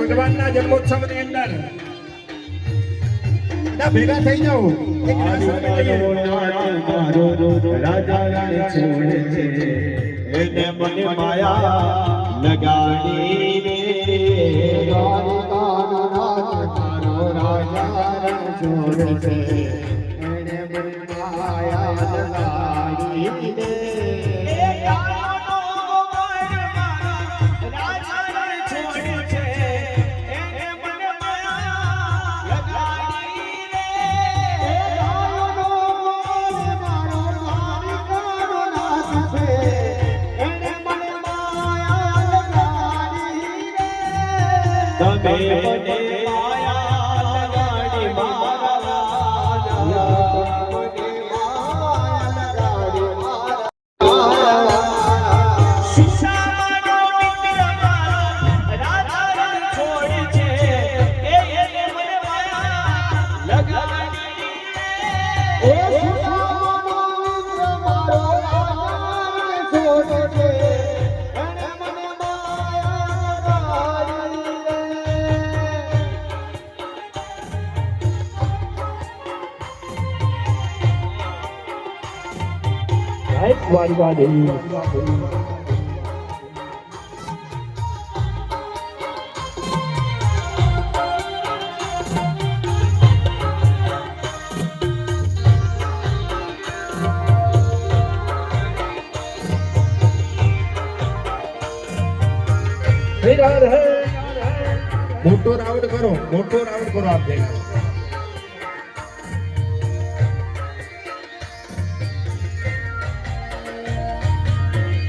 ભગવાનના જન્મોત્સવની અંદર બધા ભેગા થઈ જાઓ એક રાજા છોડે છે એને મને માયા લગાડી રે રાજા છોડે છે એને મને માયા લગાડી રે મોટો રાઉન્ડ કરો આપ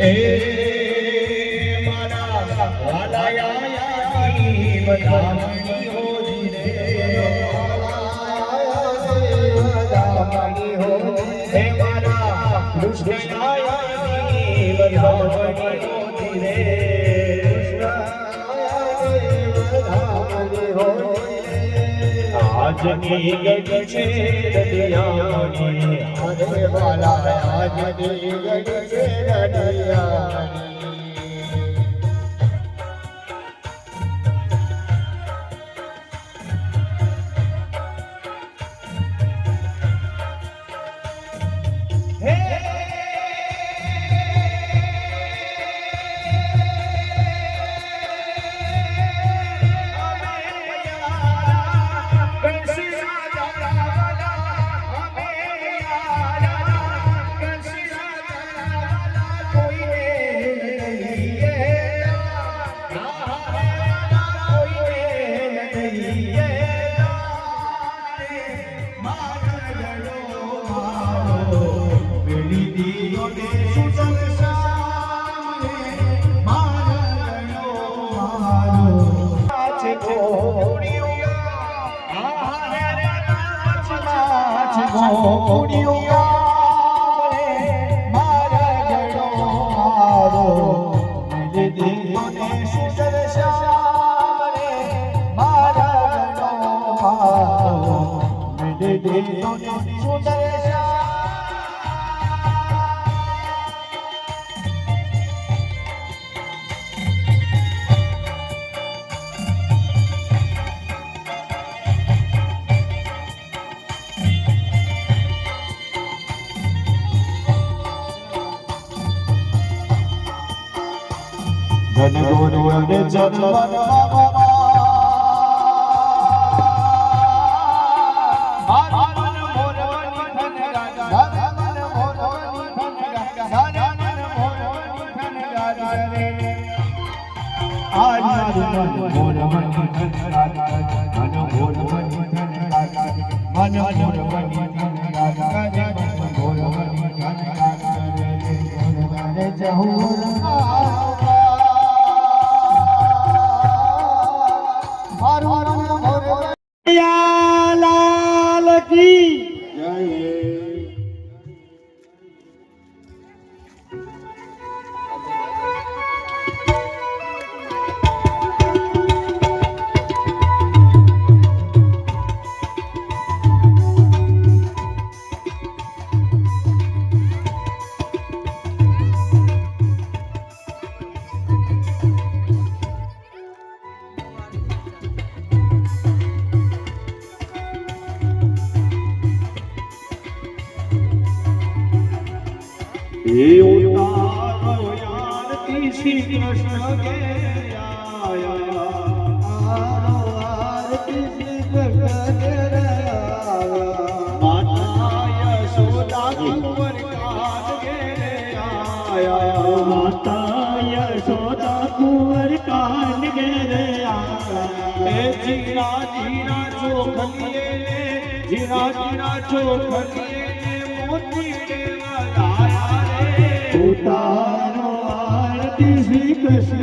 એ મારા વાલાયા બધાની હોજી રે બધાની હોજી હે મારા કૃષ્ણયાની બધાની હોજી રે આજની ગઢ છે રડિયાની અરે વાલા આજની ગઢ છે રડિયાની ધન ગુરુ અને જન્મ મોરવની ધન રાજા લાલ કી જય. हे उतारो आरती श्री कृष्ण के आया, आरती श्री कृष्ण के आया, माता यशोदा कुंवर कान के आया, माता यशोदा कुंवर कान के आया, जीरा जीरा चोखलिए जीरा जीरा चोखलिए मोती देवा उतारो आरती श्री कृष्ण